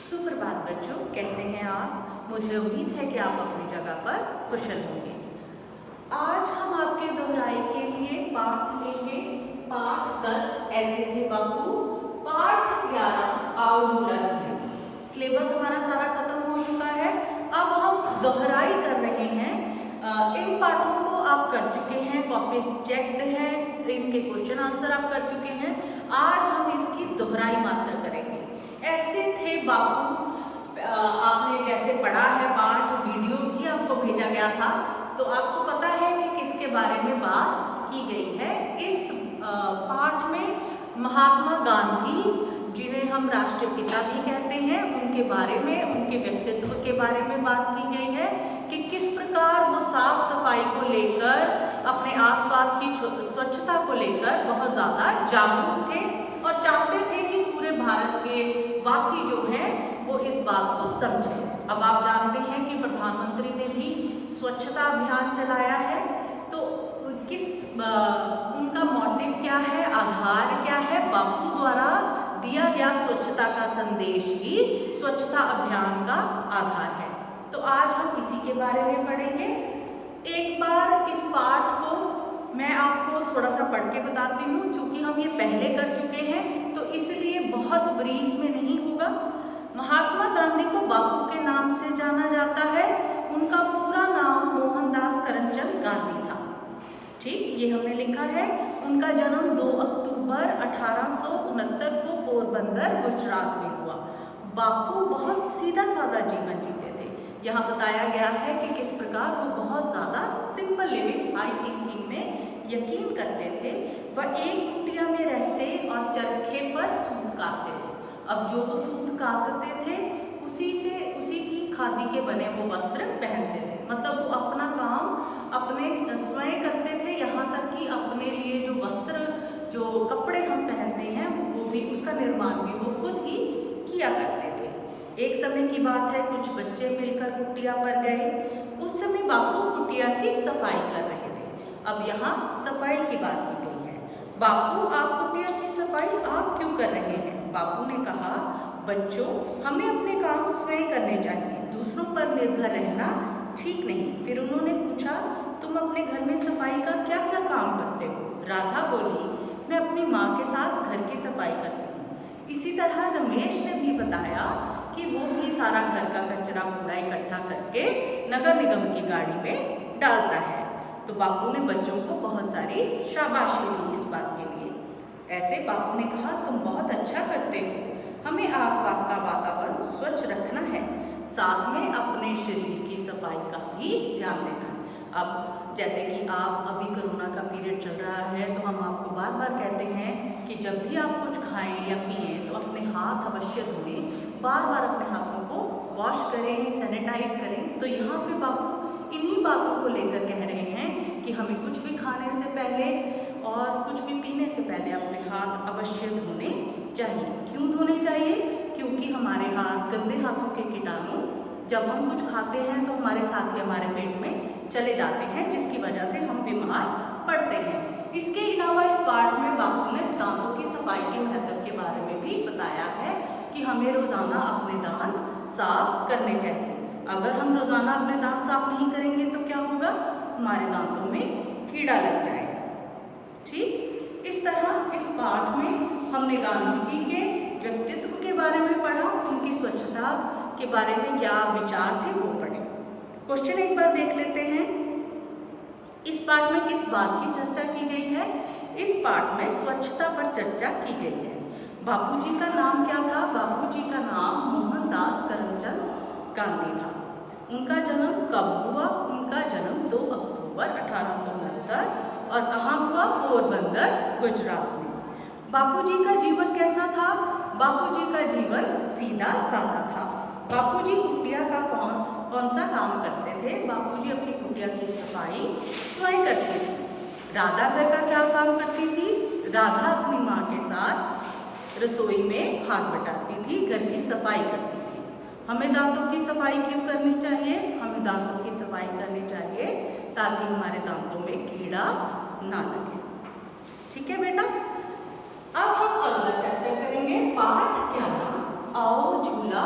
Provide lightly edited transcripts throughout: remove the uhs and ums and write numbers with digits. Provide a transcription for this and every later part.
सुप्रभात बच्चों, कैसे हैं आप। मुझे उम्मीद है कि आप अपनी जगह पर कुशल होंगे। आज हम आपके दोहराई के लिए पाठ लेंगे। पाठ 10 ऐसे थे बापू, पाठ 11 आओ झूला झूले। सिलेबस हमारा सारा खत्म हो चुका है। अब हम दोहराई कर रहे हैं। इन पाठों को आप कर चुके हैं, कॉपी चेक्ड है, इनके क्वेश्चन आंसर आप कर चुके हैं। आज हम इसकी दोहराई मात्र करेंगे। ऐसे थे बापू, आपने जैसे पढ़ा है पाठ, वीडियो भी आपको भेजा गया था, तो आपको पता है कि किसके बारे में बात की गई है। इस पाठ में महात्मा गांधी, जिन्हें हम राष्ट्रपिता भी कहते हैं, उनके बारे में, उनके व्यक्तित्व के बारे में बात की गई है कि किस प्रकार वो साफ सफाई को लेकर, अपने आसपास की स्वच्छता को लेकर बहुत ज़्यादा जागरूक थे और चाहते थे कि पूरे भारत के वासी जो हैं वो इस बात को समझें। अब आप जानते हैं कि प्रधानमंत्री ने भी स्वच्छता अभियान चलाया है, तो किस उनका मोटिव क्या है, आधार क्या है, बापू द्वारा दिया गया स्वच्छता का संदेश ही स्वच्छता अभियान का आधार है। तो आज हम इसी के बारे में पढ़ेंगे। एक बार इस पाठ को मैं आपको थोड़ा सा पढ़ के बताती हूँ, क्योंकि हम ये पहले कर चुके हैं तो इसलिए बहुत ब्रीफ में नहीं होगा। महात्मा गांधी को बापू के नाम से जाना जाता है। उनका पूरा नाम मोहनदास करमचंद गांधी था। ठीक, ये हमने लिखा है। उनका जन्म 2 अक्टूबर 1869 को पोरबंदर, गुजरात में हुआ। बापू बहुत सीधा साधा जीवन जीते थे। यहाँ बताया गया है कि किस प्रकार वो बहुत ज़्यादा सिंपल लिविंग, हाई थिंकिंग में यकीन करते थे। वह एक कुटिया में रहते और चरखे पर सूत काटते थे। अब जो वो सूत काटते थे उसी की खादी के बने वो वस्त्र पहनते थे। मतलब वो अपना काम अपने स्वयं करते थे, यहाँ तक कि अपने लिए जो वस्त्र, जो कपड़े हम पहनते हैं, वो भी, उसका निर्माण भी वो खुद ही किया करते थे। एक समय की बात है, कुछ बच्चे मिलकर कुटिया पर गए। उस समय बापू कुटिया की सफाई कर रहे थे। अब यहाँ सफाई की बात की गई है। बापू, आप कुटिया की सफाई आप क्यों कर रहे हैं? बापू ने कहा, बच्चों, हमें अपने काम स्वयं करने चाहिए, दूसरों पर निर्भर रहना ठीक नहीं। फिर उन्होंने पूछा, तुम अपने घर में सफाई का क्या क्या काम करते हो? राधा बोली, मैं अपनी माँ के साथ घर की सफाई करती हूँ। इसी तरह रमेश ने भी बताया कि वो भी सारा घर का कचरा कूड़ा इकट्ठा करके नगर निगम की गाड़ी में डालता है। तो बापू ने बच्चों को बहुत सारी शाबाशी दी इस बात के लिए। ऐसे बापू ने कहा, तुम बहुत अच्छा करते हो, हमें आसपास का वातावरण स्वच्छ रखना है, साथ में अपने शरीर की सफाई का भी ध्यान देना है। अब जैसे कि आप अभी कोरोना का पीरियड चल रहा है, तो हम आपको बार बार कहते हैं कि जब भी आप कुछ खाएं या पिएं तो अपने हाथ अवश्य धोएं, बार बार अपने हाथों को वॉश करें, सैनिटाइज करें। तो यहाँ पे बापू इन्हीं बातों को लेकर कह रहे हैं कि हमें कुछ भी खाने से पहले और कुछ भी पीने से पहले अपने हाथ अवश्य धोने चाहिए। क्यों धोने चाहिए? क्योंकि हमारे हाथ, गंदे हाथों के कीटाणु जब हम कुछ खाते हैं तो हमारे साथ ही हमारे पेट में चले जाते हैं, जिसकी वजह से हम बीमार पड़ते हैं। इसके अलावा इस पाठ में बापू ने दांतों की सफाई के महत्व के बारे में भी बताया है कि हमें रोज़ाना अपने दांत साफ करने चाहिए। अगर हम रोज़ाना अपने दांत साफ नहीं करेंगे तो क्या होगा? हमारे दांतों में कीड़ा लग जाएगा। ठीक, इस तरह इस पाठ में हमने गांधी जी के व्यक्तित्व के बारे में पढ़ा, उनकी स्वच्छता के बारे में क्या विचार थे वो पढ़े। क्वेश्चन एक बार देख लेते हैं। इस पाठ में किस बात की चर्चा की गई है? इस पाठ में स्वच्छता पर चर्चा की गई है। बापू जी का नाम क्या था? बापू जी का नाम मोहनदास करमचंद गांधी था। उनका जन्म कब हुआ? उनका जन्म 2 अक्टूबर 1869 और कहाँ हुआ? पोरबंदर, गुजरात में। बापू जी का जीवन कैसा था? बापू जी का जीवन सीधा साधा था। बापू जी कुटिया का कौन सा काम करते थे? बापू जी अपनी कुटिया की सफाई स्वयं करते थे। राधा घर का क्या काम करती थी? राधा अपनी माँ के साथ रसोई में हाथ बटाती थी, घर की सफाई करती थी। हमें दांतों की सफाई क्यों करनी चाहिए? हमें दांतों की सफाई करनी चाहिए ताकि हमारे दांतों में कीड़ा ना लगे। ठीक है बेटा। अब हम अगला चैप्टर करेंगे, पाठ 11 आओ झूला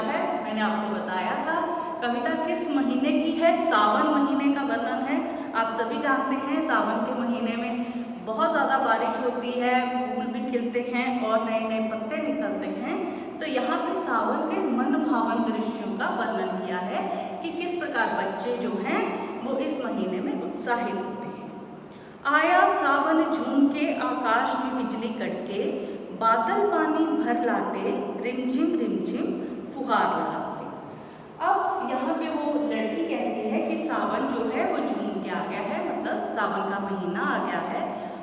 है। मैंने आपको बताया था कविता किस महीने की है, सावन महीने का वर्णन है। आप सभी जानते हैं सावन के महीने में बहुत ज़्यादा बारिश होती है, फूल भी खिलते हैं और नए नए पत्ते निकलते हैं। तो यहाँ पे सावन के मन भावन दृश्यों का वर्णन किया है कि किस प्रकार बच्चे जो हैं वो इस महीने में उत्साहित होते हैं। आया सावन झूम के आकाश में बिजली कड़के, बादल पानी भर लाते, रिमझिम फुहार लगाते। अब यहाँ पे वो लड़की कहती है कि सावन जो है वो झूम के आ गया है, मतलब सावन का महीना आ गया है,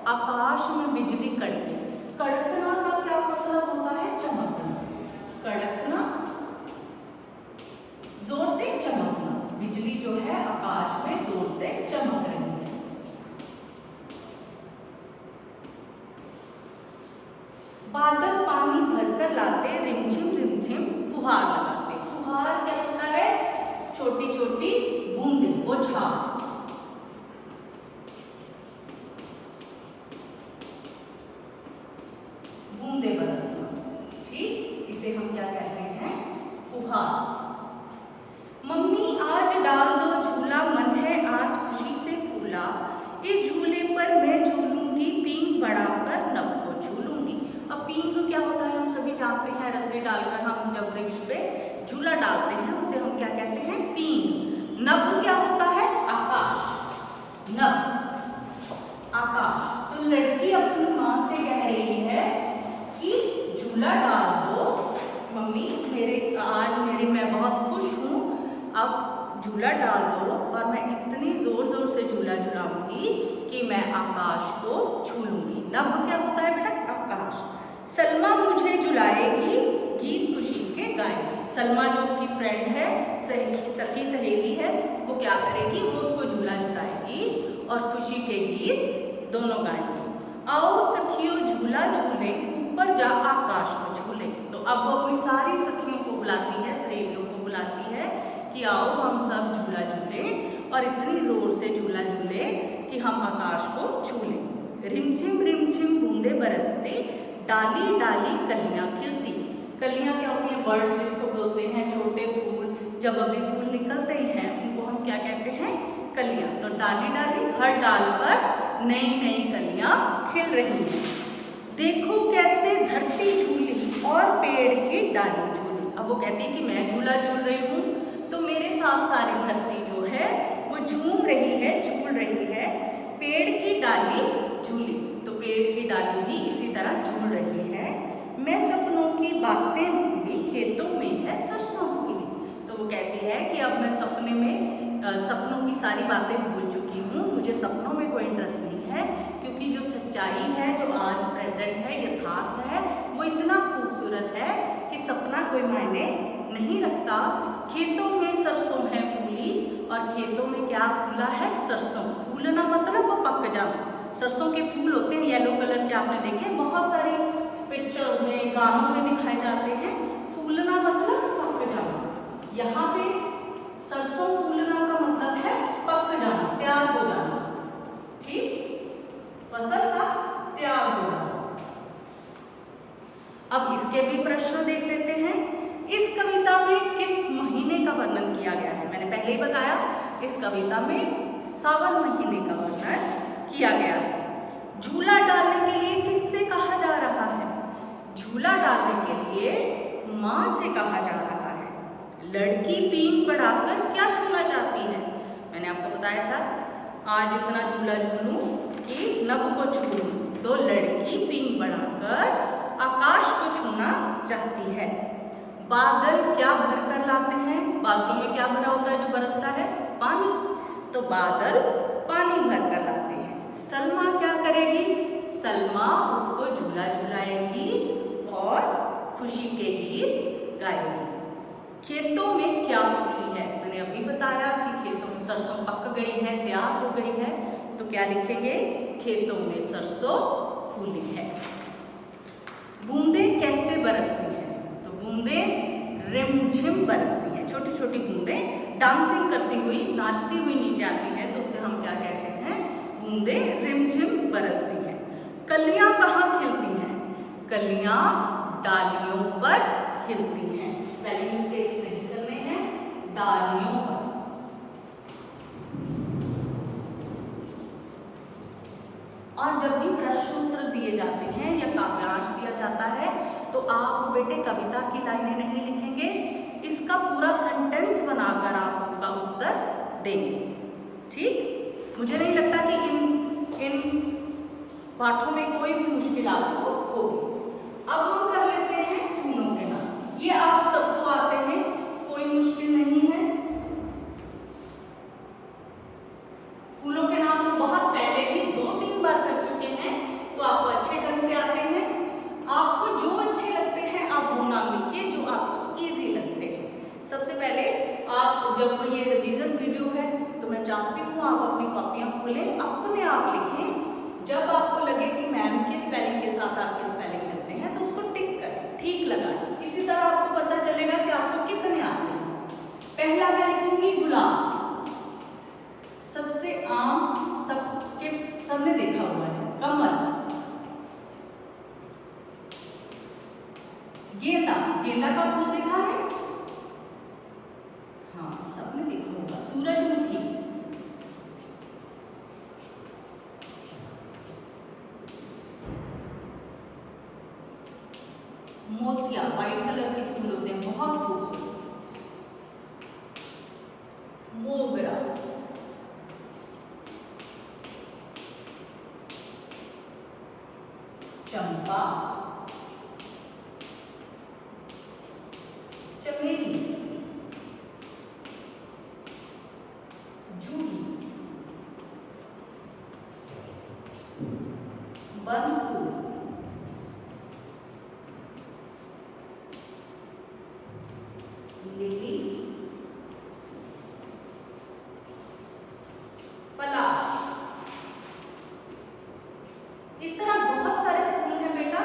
आकाश में बिजली कड़के। कड़कना का क्या मतलब होता है? चमकना। कड़कना जोर से चमकना, बिजली जो है आकाश में जोर से चमक रही है। बादल पानी भरकर लाते, रिमझिम फुहार लगाते। फुहार क्या होता है? छोटी छोटी बूंदें, बौछार। बूंदे बरसना, ठीक, इसे हम क्या कहते हैं? फुहार। मम्मी आज डाल दो झूला, मन है आज खुशी से फूला, इस झूले पर मैं झूलूंगी, पींग बढ़ाकर नभ को झूलूंगी। अब पींग क्या होता है? हम सभी जानते हैं, रस्सी डालकर हम जब वृक्ष पे झूला डालते हैं उसे हम क्या कहते हैं? पींग। नभ क्या होता है? आकाश। नभ आकाश। तो लड़की अपनी माँ से कह रही है कि झूला डाल दो मम्मी, मैं बहुत खुश हूँ, अब झूला डाल दो और मैं इतनी जोर से झूला झूलाऊंगी कि मैं आकाश को छू लूंगी। नभ क्या होता है बेटा? आकाश। सलमा मुझे झुलाएगी, गीत खुशी के गाएगी। सलमा जो उसकी फ्रेंड है, सखी सहेली है, वो क्या करेगी? वो उसको झूला झुलाएगी और खुशी के गीत दोनों गाएंगी। आओ सखियों झूला झूले, ऊपर जा आकाश को झूले। तो अब वो अपनी सारी सखियों को बुलाती है, सहेलियों को बुलाती है कि आओ हम सब झूला झूले और इतनी जोर से झूला झूले कि हम आकाश को छू लें। रिमझिम बूंदे बरसते, डाली डाली कलियां खिलती। कलियां क्या होती हैं? बर्ड्स जिसको बोलते हैं, छोटे फूल जब अभी फूल निकलते ही हैं उनको हम क्या कहते हैं? कलियां। तो डाली डाली, हर डाल पर नई नई कलियां खिल रही हैं। देखो कैसे धरती झूली और पेड़ की डाली झूली। अब वो कहती है कि मैं झूला झूल रही हूँ तो मेरे साथ सारी धरती जो है वो झूम रही है, झूल रही है। पेड़ की डाली झूली, तो पेड़ की डाली भी इसी तरह झूल रही है। मैं सपनों की बातें भूली, खेतों में है सरसों फूली। तो वो कहती है कि अब मैं सपनों की सारी बातें भूल चुकी हूँ, मुझे सपनों में कोई इंटरेस्ट नहीं है, क्योंकि जो सच्चाई है, जो आज प्रेजेंट है, यथार्थ है, वो इतना खूबसूरत है कि सपना कोई मायने नहीं रखता। खेतों में सरसों है फूली, और खेतों में क्या फूला है? सरसों। फूलना मतलब वो पक जाना। सरसों के फूल होते हैं येलो कलर के, आपने देखे बहुत सारी पिक्चर्स में, गानों में दिखाए जाते हैं। फूलना मतलब पक जाना। यहाँ पे सरसों फूलना का मतलब है पक जाना, तैयार हो जाना, ठीक, फसल का तैयार हो जाना। अब इसके भी प्रश्न देख लेते हैं। इस कविता में किस महीने का वर्णन किया गया है? मैंने पहले ही बताया, इस कविता में सावन महीने का वर्णन किया गया है। झूला डालने के लिए किससे कहा जा रहा है? झूला डालने के लिए माँ से कहा जा रहा है। लड़की पींग बढ़ाकर क्या छूना चाहती है? मैंने आपको बताया था, आज इतना झूला झूलूं कि नभ को छू लूं। तो लड़की पींग बढ़ाकर आकाश को छूना चाहती है। बादल क्या भर कर लाते हैं? बादलों में क्या भरा होता है जो बरसता है? पानी। तो बादल पानी भर कर लाते हैं। सलमा क्या करेगी? सलमा उसको झूला झुलाएगी और खुशी के गीत गाएगी। खेतों में क्या फूली है? मैंने अभी बताया कि खेतों में सरसों पक गई है, तैयार हो गई है। तो क्या लिखेंगे? खेतों में सरसों फूली है। बूंदें कैसे बरसती हैं? तो बूंदें रिमझिम बरसती हैं। छोटी छोटी बूंदें डांसिंग करती हुई, नाचती हुई नीचे आती हैं, तो उसे हम क्या कहते हैं? बूंदें रिमझिम बरसती हैं। कलियां कहाँ खिलती हैं? कलियां डालियों पर खिलती हैं। स्पेलिंग मिस्टेक्स नहीं करने हैं, डालियों पर। और जब भी प्रश्न उत्तर दिए जाते हैं या काव्यांश दिया जाता है तो आप बेटे कविता की लाइनें नहीं लिखेंगे, इसका पूरा सेंटेंस बनाकर आप उसका उत्तर देंगे। ठीक, मुझे नहीं लगता कि इन पाठों में कोई भी मुश्किल आपको होगी। अब हम कर लेते हैं फूलों के नाम। ये आप सबको आते हैं, कोई मुश्किल नहीं है। फूलों के नाम तो बहुत पहले भी 2-3 बार कर चुके हैं, तो आपको अच्छे ढंग से आते हैं। आपको जो अच्छे लगते हैं आप वो नाम लिखिए जो आपको इजी लगते हैं। सबसे पहले आप, जब ये रिवीजन वीडियो है तो मैं चाहती हूँ आप अपनी कॉपियाँ खोलें, अपने आप लिखें। जब आपको लगे कि मैम के स्पेलिंग के साथ आपके स्पेलिंग मिलते हैं तो उसको टिक करें, ठीक लगाएं। इसी तरह आपको पता चलेगा कि आपको कितने आते हैं। पहला मैं लिखूंगी गुलाब, सबसे आम, सबने देखा हुआ है। कमल, गेंदा, गेंदा का फूल देखा है? हाँ, सबने देखा होगा। सूरजमुखी, मोतिया, व्हाइट कलर के फूल होते हैं, बहुत खूबसूरत। मोगरा, चंपा, चमेली, जूही, बनफूल, लिली, पलाश। इस तरह बहुत सारे फूल हैं बेटा,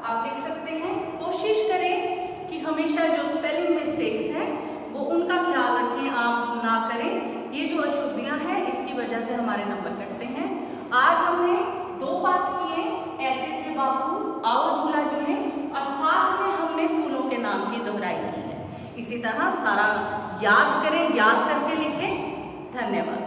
आप लिख सकते हैं। कोशिश करें कि हमेशा जो स्पेलिंग मिस्टेक्स हैं वो उनका ख्याल रखें, आप ना करें। ये जो अशुद्धियां हैं इसकी वजह से हमारे नंबर कटते हैं। आज हमने 2 पाठ किए, ऐसे थे बापू, आओ झूला झूलें, और साथ में हमने फूलों के नाम की दोहराई की है। इसी तरह सारा याद करें, याद करके लिखें। धन्यवाद।